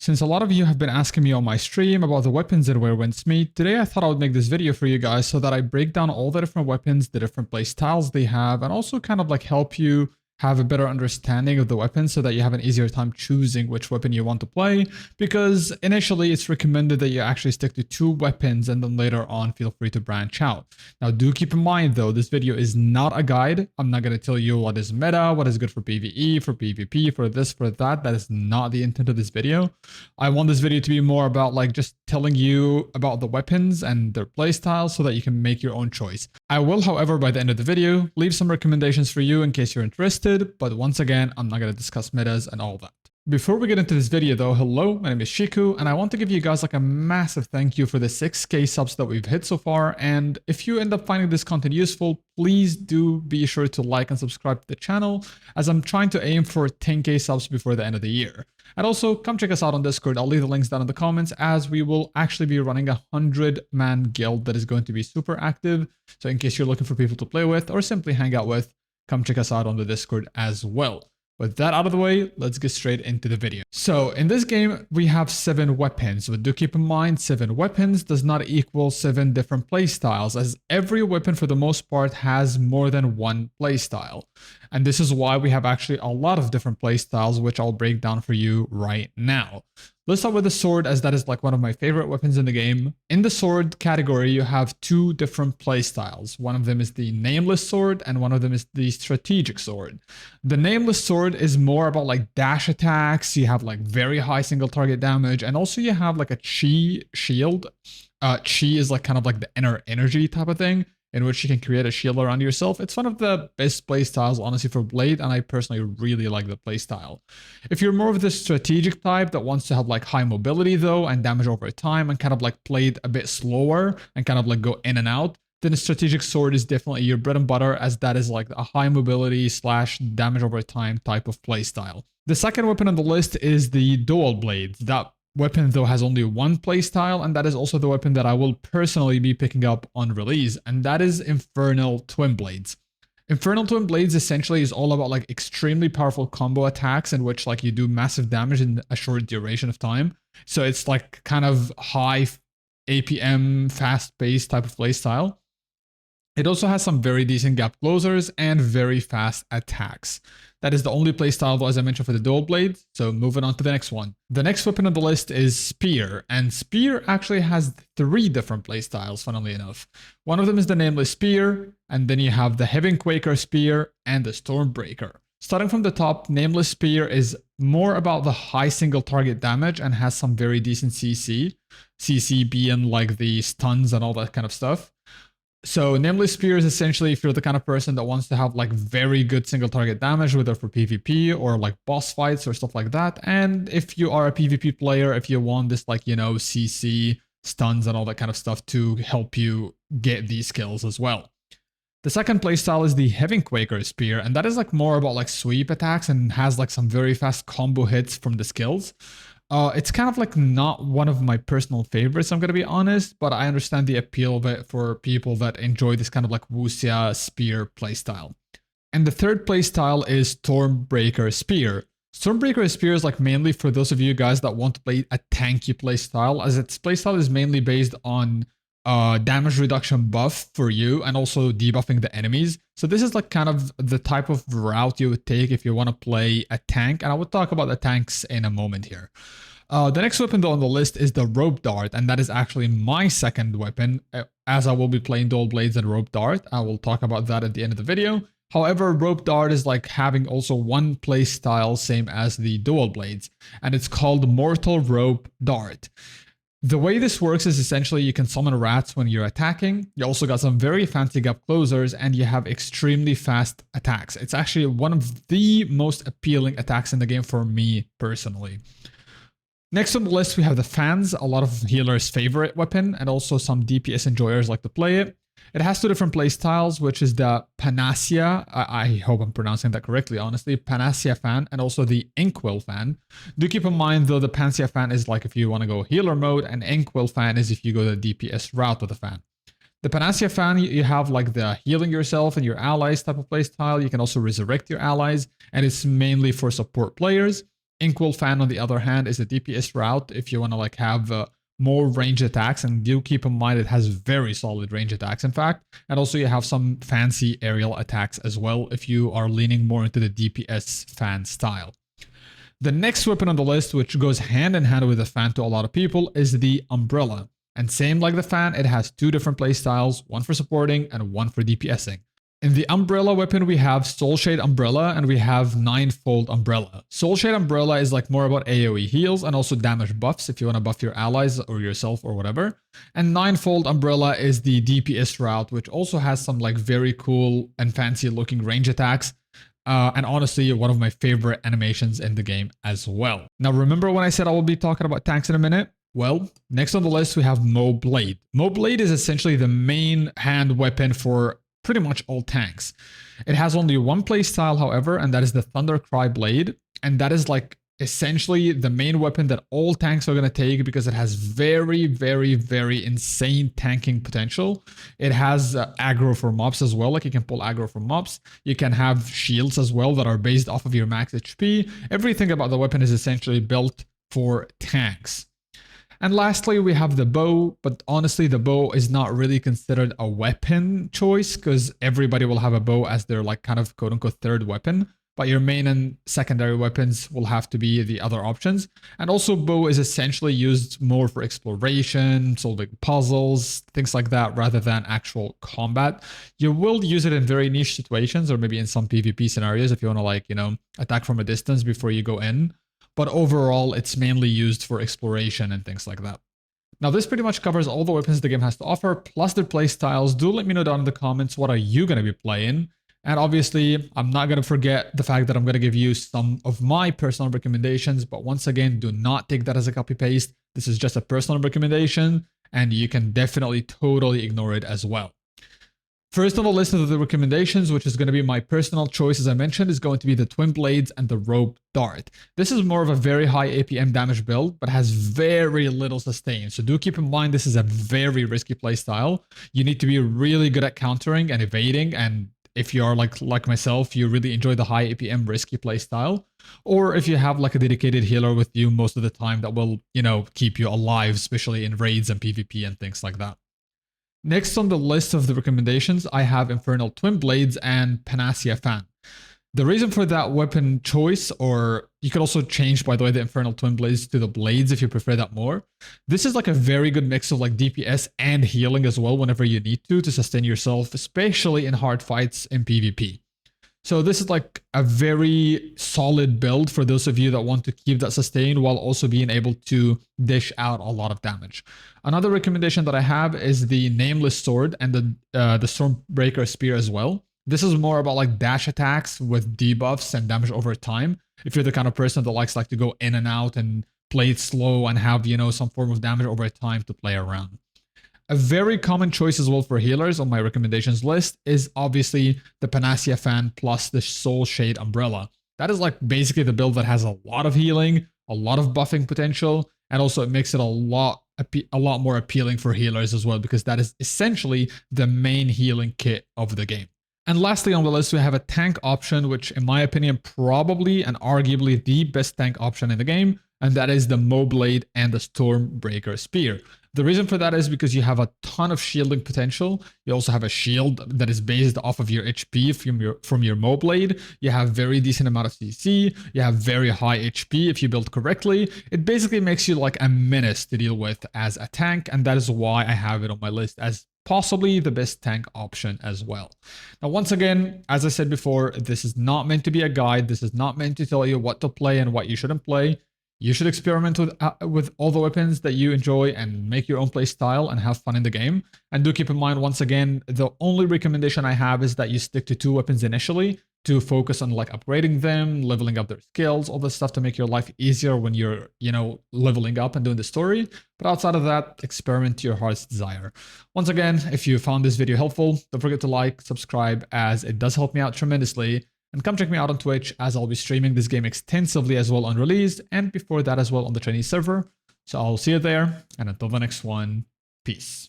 Since a lot of you have been asking me on my stream about the weapons and where wins meet, today I thought I would make this video for you guys so that I break down all the different weapons, the different play styles they have, and also kind of like help you have a better understanding of the weapons so that you have an easier time choosing which weapon you want to play, because initially it's recommended that you actually stick to 2 weapons and then later on feel free to branch out. Now do keep in mind though, this video is not a guide. I'm not going to tell you what is meta, what is good for PvE, for PvP, for this, for that. That is not the intent of this video. I want this video to be more about like just telling you about the weapons and their playstyles so that you can make your own choice. I will, however, by the end of the video, leave some recommendations for you in case you're interested. But once again, I'm not going to discuss metas and all that. Before we get into this video though, hello, my name is Shiku, and I want to give you guys like a massive thank you for the 6K subs that we've hit so far. And if you end up finding this content useful, please do be sure to like and subscribe to the channel, as I'm trying to aim for 10K subs before the end of the year. And also come check us out on Discord. I'll leave the links down in the comments, as we will actually be running a 100-man guild that is going to be super active. So in case you're looking for people to play with or simply hang out with, come check us out on the Discord as well. With that out of the way, let's get straight into the video. So in this game, we have 7 weapons, but do keep in mind 7 weapons does not equal 7 different playstyles, as every weapon for the most part has more than one playstyle. And this is why we have actually a lot of different playstyles, which I'll break down for you right now. Let's start with the sword, as that is like one of my favorite weapons in the game. In the sword category, you have 2 different playstyles. One of them is the nameless sword and one of them is the strategic sword. The nameless sword is more about like dash attacks. You have like very high single target damage, and also you have like a chi shield. Chi is like kind of like the inner energy type of thing, in which you can create a shield around yourself. It's one of the best playstyles, honestly, for Blade, and I personally really like the playstyle. If you're more of the strategic type that wants to have like high mobility though, and damage over time, and kind of like play it a bit slower, and kind of like go in and out, then a strategic sword is definitely your bread and butter, as that is like a high mobility / damage over time type of playstyle. The second weapon on the list is the dual blades. That weapon though has only one playstyle, and that is also the weapon that I will personally be picking up on release, and that is Infernal Twin Blades. Infernal Twin Blades essentially is all about like extremely powerful combo attacks in which like you do massive damage in a short duration of time. So it's like kind of high APM, fast-paced type of playstyle. It also has some very decent gap closers and very fast attacks. That is the only playstyle, as I mentioned, for the dual blade. So moving on to the next one. The next weapon on the list is Spear, and Spear actually has 3 different playstyles, funnily enough. One of them is the Nameless Spear, and then you have the Heavenquaker Spear and the Stormbreaker. Starting from the top, Nameless Spear is more about the high single target damage and has some very decent CC. CC being like the stuns and all that kind of stuff. So Nameless Spear is essentially if you're the kind of person that wants to have like very good single target damage, whether for PvP or like boss fights or stuff like that. And if you are a PvP player, if you want this like, you know, CC, stuns and all that kind of stuff to help you get these skills as well. The second playstyle is the Heavenquaker Spear, and that is like more about like sweep attacks and has like some very fast combo hits from the skills. It's kind of like not one of my personal favorites, I'm going to be honest, but I understand the appeal of it for people that enjoy this kind of like wuxia spear playstyle. And the third playstyle is Stormbreaker Spear. Stormbreaker Spear is like mainly for those of you guys that want to play a tanky playstyle, as its playstyle is mainly based on damage reduction buff for you and also debuffing the enemies. So this is like kind of the type of route you would take if you want to play a tank, and I will talk about the tanks in a moment here. The next weapon though on the list is the Rope Dart, and that is actually my second weapon, as I will be playing Dual Blades and Rope Dart. I will talk about that at the end of the video. However, Rope Dart is like having also one play style same as the Dual Blades, and it's called Mortal Rope Dart. The way this works is essentially you can summon rats when you're attacking. You also got some very fancy gap closers, and you have extremely fast attacks. It's actually one of the most appealing attacks in the game for me personally. Next on the list, we have the Fans, a lot of healers' favorite weapon, and also some DPS enjoyers like to play it. It has 2 different playstyles, which is the Panacea, I hope I'm pronouncing that correctly, honestly, Panacea Fan, and also the Inkwell Fan. Do keep in mind, though, the Panacea Fan is like if you want to go healer mode, and Inkwell Fan is if you go the DPS route with the fan. The Panacea Fan, you have like the healing yourself and your allies type of playstyle. You can also resurrect your allies, and it's mainly for support players. Inkwell Fan, on the other hand, is a DPS route if you want to like have more range attacks, and do keep in mind it has very solid range attacks, in fact. And also you have some fancy aerial attacks as well if you are leaning more into the DPS fan style. The next weapon on the list, which goes hand in hand with the fan to a lot of people, is the Umbrella. And same like the fan, it has two different playstyles, one for supporting and one for DPSing. In the Umbrella weapon, we have Soulshade Umbrella and we have Ninefold Umbrella. Soulshade Umbrella is like more about AoE heals and also damage buffs if you want to buff your allies or yourself or whatever. And Ninefold Umbrella is the DPS route, which also has some like very cool and fancy looking range attacks. And honestly, one of my favorite animations in the game as well. Now, remember when I said I will be talking about tanks in a minute? Well, next on the list, we have Blade. Blade is essentially the main hand weapon for pretty much all tanks. It has only one playstyle, however, and that is the Thundercry Blade. And that is like essentially the main weapon that all tanks are going to take because it has very, very, very insane tanking potential. It has aggro for mobs as well, like you can pull aggro from mobs. You can have shields as well that are based off of your max HP. Everything about the weapon is essentially built for tanks. And lastly, we have the bow, but honestly, the bow is not really considered a weapon choice because everybody will have a bow as their like kind of quote unquote third weapon. But your main and secondary weapons will have to be the other options. And also bow is essentially used more for exploration, solving puzzles, things like that, rather than actual combat. You will use it in very niche situations or maybe in some PvP scenarios if you want to like, you know, attack from a distance before you go in. But overall, it's mainly used for exploration and things like that. Now, this pretty much covers all the weapons the game has to offer, plus their playstyles. Do let me know down in the comments, what are you going to be playing? And obviously, I'm not going to forget the fact that I'm going to give you some of my personal recommendations. But once again, do not take that as a copy-paste. This is just a personal recommendation, and you can definitely totally ignore it as well. First on the list of the recommendations, which is going to be my personal choice, as I mentioned, is going to be the Twin Blades and the Rope Dart. This is more of a very high APM damage build, but has very little sustain. So do keep in mind this is a very risky playstyle. You need to be really good at countering and evading, and if you are like myself, you really enjoy the high APM risky playstyle. Or if you have like a dedicated healer with you most of the time that will, you know, keep you alive, especially in raids and PvP and things like that. Next on the list of the recommendations, I have Infernal Twin Blades and Panacea Fan. The reason for that weapon choice, or you could also change, by the way, the Infernal Twin Blades to the Blades if you prefer that more. This is like a very good mix of like DPS and healing as well whenever you need to sustain yourself, especially in hard fights in PvP. So this is like a very solid build for those of you that want to keep that sustain while also being able to dish out a lot of damage. Another recommendation that I have is the Nameless Sword and the Stormbreaker Spear as well. This is more about like dash attacks with debuffs and damage over time. If you're the kind of person that likes like to go in and out and play it slow and have, you know, some form of damage over time to play around. A very common choice as well for healers on my recommendations list is obviously the Panacea Fan plus the Soulshade Umbrella. That is like basically the build that has a lot of healing, a lot of buffing potential, and also it makes it a lot more appealing for healers as well, because that is essentially the main healing kit of the game. And lastly on the list, we have a tank option, which in my opinion, probably and arguably the best tank option in the game, and that is the Blade and the Stormbreaker Spear. The reason for that is because you have a ton of shielding potential. You also have a shield that is based off of your HP from your Blade. You have very decent amount of CC. You have very high HP if you build correctly. It basically makes you like a menace to deal with as a tank, and that is why I have it on my list as possibly the best tank option as well. Now, once again, as I said before, this is not meant to be a guide. This is not meant to tell you what to play and what you shouldn't play. You should experiment with all the weapons that you enjoy and make your own play style and have fun in the game. And do keep in mind, once again, the only recommendation I have is that you stick to 2 weapons initially to focus on like upgrading them, leveling up their skills, all this stuff to make your life easier when you're, you know, leveling up and doing the story. But outside of that, experiment to your heart's desire. Once again, if you found this video helpful, don't forget to like, subscribe, as it does help me out tremendously. And come check me out on Twitch, as I'll be streaming this game extensively as well on release, and before that as well on the Chinese server. So I'll see you there, and until the next one, peace.